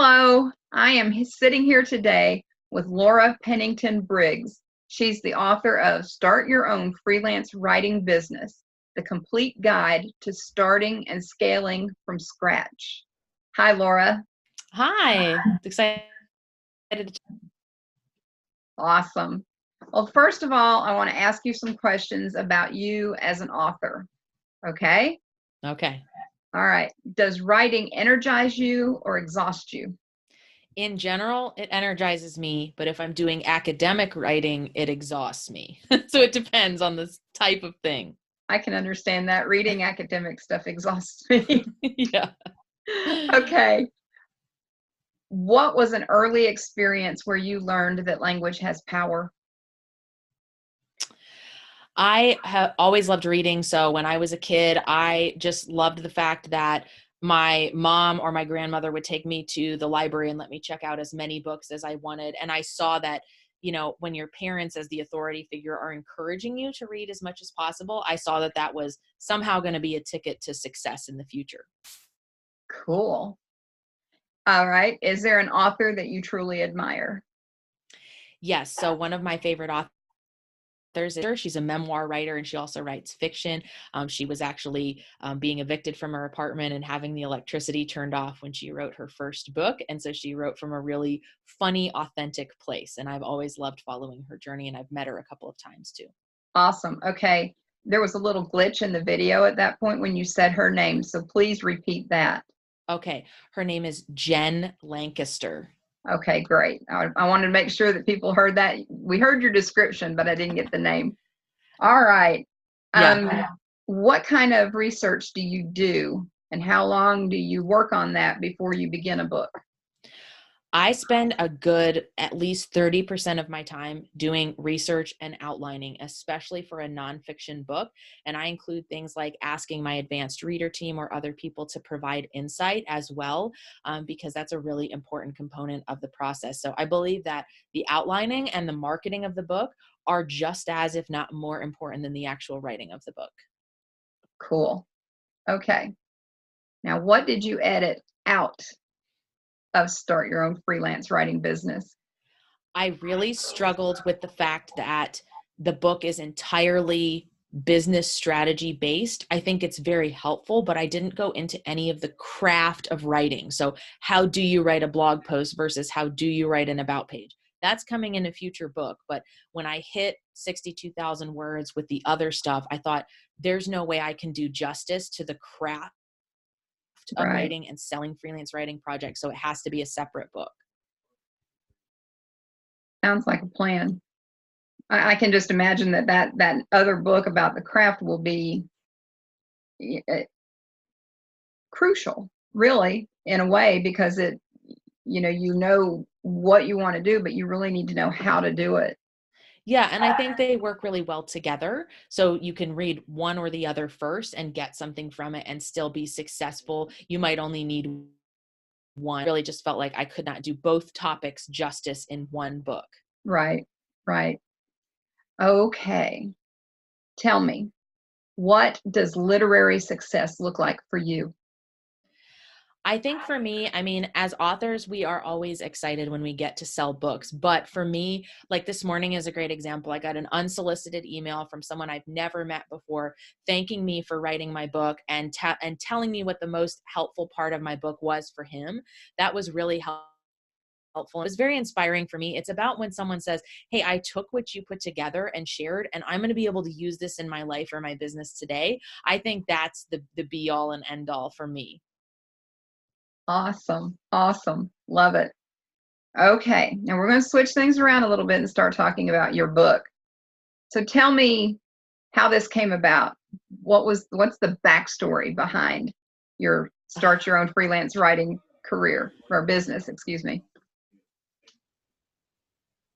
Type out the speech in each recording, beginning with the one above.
Hello, I am sitting here today with Laura Pennington Briggs. She's the author of Start Your Own Freelance Writing Business, the complete guide to starting and scaling from scratch. Hi, Laura. Hi, excited to Awesome. Well, first of all, I want to ask you some questions about you as an author. Okay? Okay. All right. Does writing energize you or exhaust you? In general, it energizes me, but if I'm doing academic writing, it exhausts me. So it depends on the type of thing. I can understand that. Reading academic stuff exhausts me. Yeah. Okay. What was an early experience where you learned that language has power? I have always loved reading. So when I was a kid, I just loved the fact that my mom or my grandmother would take me to the library and let me check out as many books as I wanted. And I saw that, when your parents as the authority figure are encouraging you to read as much as possible, I saw that that was somehow going to be a ticket to success in the future. Cool. All right. Is there an author that you truly admire? Yes. So one of my favorite authors is she's a memoir writer and she also writes fiction. She was actually being evicted from her apartment and having the electricity turned off when she wrote her first book. And so she wrote from a really funny, authentic place. And I've always loved following her journey, and I've met her a couple of times too. Awesome. Okay. There was a little glitch in the video at that point when you said her name, so please repeat that. Okay. Her name is Jen Lancaster. Okay, great. I wanted to make sure that people heard that. We heard your description, but I didn't get the name. All right. Yeah. What kind of research do you do, and how long do you work on that before you begin a book? I spend a good at least 30% of my time doing research and outlining, especially for a nonfiction book. And I include things like asking my advanced reader team or other people to provide insight as well, because that's a really important component of the process. So I believe that the outlining and the marketing of the book are just as, if not more important than the actual writing of the book. Cool. Okay. Now, what did you edit out of Start Your Own Freelance Writing Business? I really struggled with the fact that the book is entirely business strategy based. I think it's very helpful, but I didn't go into any of the craft of writing. So how do you write a blog post versus how do you write an about page? That's coming in a future book. But when I hit 62,000 words with the other stuff, I thought there's no way I can do justice to the craft of Right. writing and selling freelance writing projects. So it has to be a separate book. Sounds like a plan. I can just imagine that other book about the craft will be uh, crucial, really, in a way, because you know what you want to do, but you really need to know how to do it. Yeah, and I think they work really well together. So you can read one or the other first and get something from it and still be successful. You might only need one. Really just felt like I could not do both topics justice in one book. Right, right. Okay. Tell me, what does literary success look like for you? I think for me, I mean, as authors, we are always excited when we get to sell books. But for me, like this morning is a great example. I got an unsolicited email from someone I've never met before, thanking me for writing my book and telling me what the most helpful part of my book was for him. That was really helpful. It was very inspiring for me. It's about when someone says, hey, I took what you put together and shared, and I'm going to be able to use this in my life or my business today. I think that's the be all and end all for me. Awesome. Awesome. Love it. Okay. Now we're going to switch things around a little bit and start talking about your book. So tell me how this came about. What's the backstory behind your Start Your Own Freelance Writing career or business, excuse me?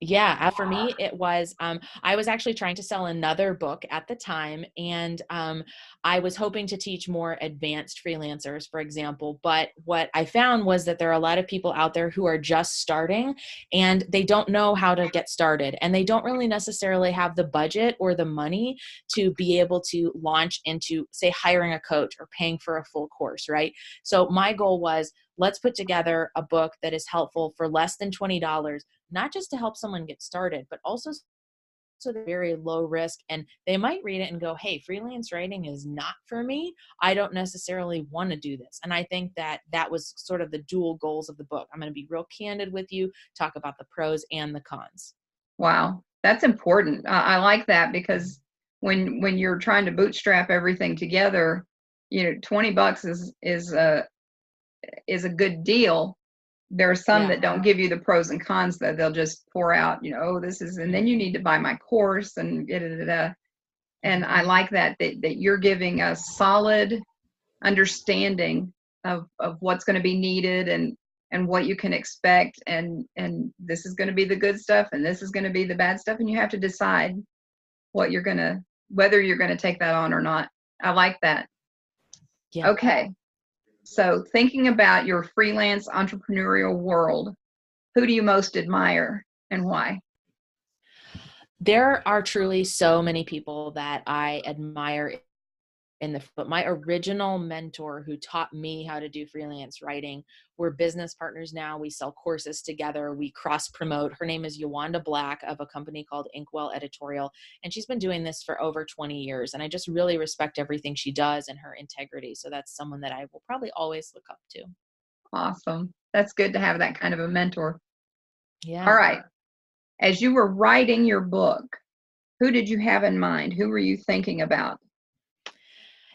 Yeah, for me, it was, I was actually trying to sell another book at the time, and I was hoping to teach more advanced freelancers, for example. But what I found was that there are a lot of people out there who are just starting and they don't know how to get started, and they don't really necessarily have the budget or the money to be able to launch into, say, hiring a coach or paying for a full course, right? So my goal was, let's put together a book that is helpful for less than $20, not just to help someone get started, but also so they're very low risk, and they might read it and go, hey, freelance writing is not for me. I don't necessarily want to do this. And I think that that was sort of the dual goals of the book. I'm going to be real candid with you, talk about the pros and the cons. Wow, that's important. I like that, because when you're trying to bootstrap everything together, $20 is a good deal. There are some Yeah. that don't give you the pros and cons, that they'll just pour out, oh, this is, and then you need to buy my course and da, da, da, da. And I like that you're giving a solid understanding of what's going to be needed, and what you can expect, and this is going to be the good stuff, and this is going to be the bad stuff, and you have to decide whether you're going to take that on or not. I like that. Yeah. Okay. So thinking about your freelance entrepreneurial world, who do you most admire and why? There are truly so many people that I admire but my original mentor who taught me how to do freelance writing, we're business partners now. We sell courses together. We cross promote. Her name is Yawanda Black of a company called Inkwell Editorial. And she's been doing this for over 20 years. And I just really respect everything she does and her integrity. So that's someone that I will probably always look up to. Awesome. That's good to have that kind of a mentor. Yeah. All right. As you were writing your book, who did you have in mind? Who were you thinking about?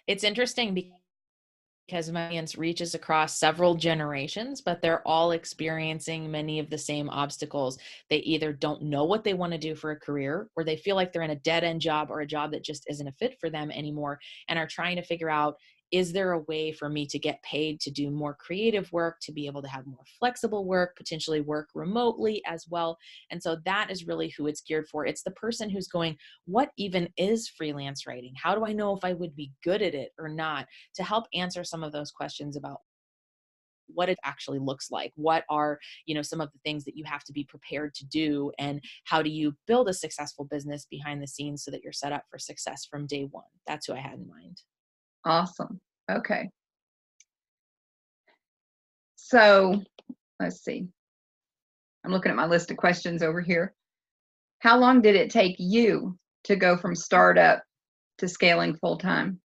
It's interesting because my audience reaches across several generations, but they're all experiencing many of the same obstacles. They either don't know what they want to do for a career, or they feel like they're in a dead-end job or a job that just isn't a fit for them anymore, and are trying to figure out, is there a way for me to get paid to do more creative work, to be able to have more flexible work, potentially work remotely as well? And so that is really who it's geared for. It's the person who's going, what even is freelance writing? How do I know if I would be good at it or not? To help answer some of those questions about what it actually looks like. What are, some of the things that you have to be prepared to do, and how do you build a successful business behind the scenes so that you're set up for success from day one? That's who I had in mind. Awesome. Okay. So let's see. I'm looking at my list of questions over here. How long did it take you to go from startup to scaling full time?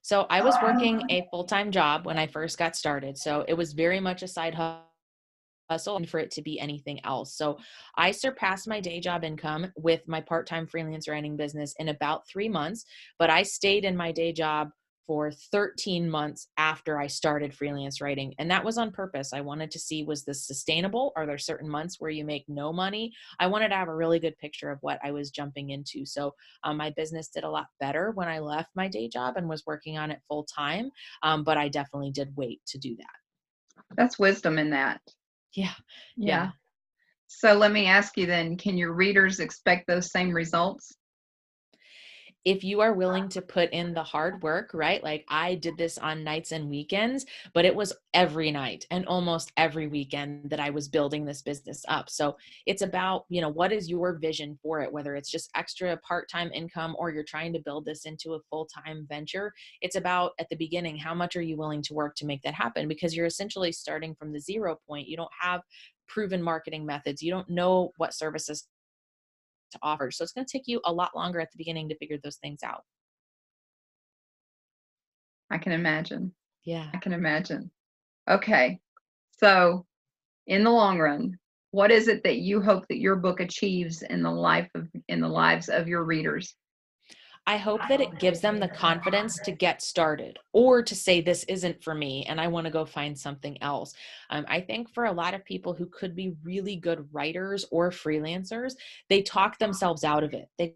So I was working a full-time job when I first got started. So it was very much a side hustle and for it to be anything else. So I surpassed my day job income with my part-time freelance writing business in about 3 months, but I stayed in my day job for 13 months after I started freelance writing. And that was on purpose. I wanted to see, was this sustainable? Are there certain months where you make no money? I wanted to have a really good picture of what I was jumping into. So my business did a lot better when I left my day job and was working on it full time. But I definitely did wait to do that. That's wisdom in that. Yeah. Yeah. So let me ask you then, can your readers expect those same results? If you are willing to put in the hard work, right? Like I did this on nights and weekends, but it was every night and almost every weekend that I was building this business up. So it's about, what is your vision for it? Whether it's just extra part-time income or you're trying to build this into a full-time venture, it's about, at the beginning, how much are you willing to work to make that happen? Because you're essentially starting from the 0 point. You don't have proven marketing methods. You don't know what services to offer. So it's going to take you a lot longer at the beginning to figure those things out. I can imagine. Yeah. I can imagine. Okay. So in the long run, what is it that you hope that your book achieves in the lives of your readers? I hope that it gives them the confidence to get started, or to say, this isn't for me and I want to go find something else. I think for a lot of people who could be really good writers or freelancers, they talk themselves out of it. They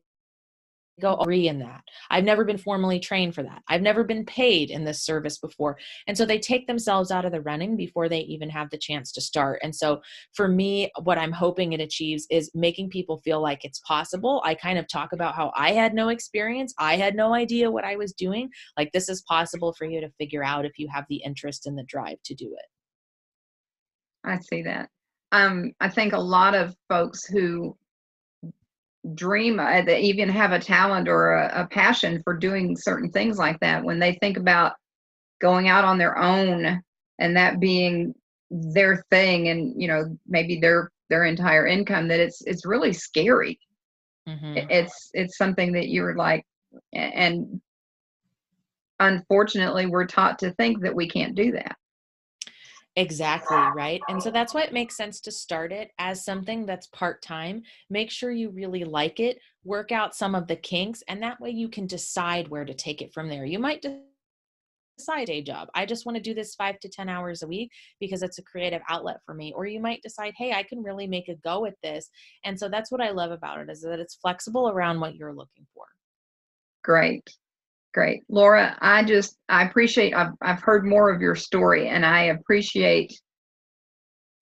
go, agree in that. I've never been formally trained for that. I've never been paid in this service before. And so they take themselves out of the running before they even have the chance to start. And so for me, what I'm hoping it achieves is making people feel like it's possible. I kind of talk about how I had no experience. I had no idea what I was doing. Like, this is possible for you to figure out if you have the interest and the drive to do it. I see that. I think a lot of folks who dream, that even have a talent or a passion for doing certain things like that, when they think about going out on their own and that being their thing, and maybe their entire income, that it's really scary. Mm-hmm. It's something that you're like, and unfortunately we're taught to think that we can't do that. Exactly, right? And so that's why it makes sense to start it as something that's part-time. Make sure you really like it, work out some of the kinks, and that way you can decide where to take it from there. You might decide a job. I just want to do this 5 to 10 hours a week because it's a creative outlet for me. Or you might decide, hey, I can really make a go at this. And so that's what I love about it, is that it's flexible around what you're looking for. Great. Great. Laura, I appreciate, I've heard more of your story, and I appreciate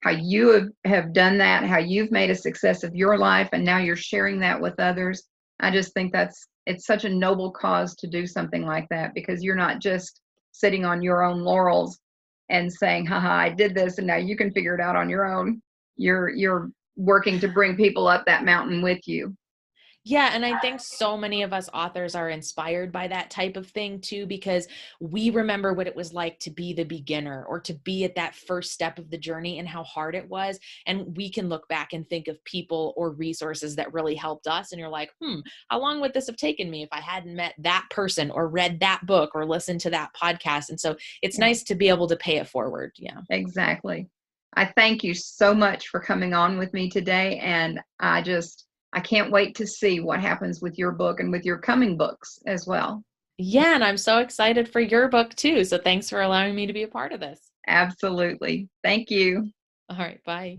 how you have done that, how you've made a success of your life, and now you're sharing that with others. I just think it's such a noble cause to do something like that, because you're not just sitting on your own laurels and saying, haha, I did this and now you can figure it out on your own. You're working to bring people up that mountain with you. Yeah, and I think so many of us authors are inspired by that type of thing too, because we remember what it was like to be the beginner or to be at that first step of the journey and how hard it was. And we can look back and think of people or resources that really helped us. And you're like, how long would this have taken me if I hadn't met that person or read that book or listened to that podcast? And so it's Yeah, nice to be able to pay it forward. Yeah. exactly. I thank you so much for coming on with me today. And I can't wait to see what happens with your book and with your coming books as well. Yeah. And I'm so excited for your book too. So thanks for allowing me to be a part of this. Absolutely. Thank you. All right. Bye.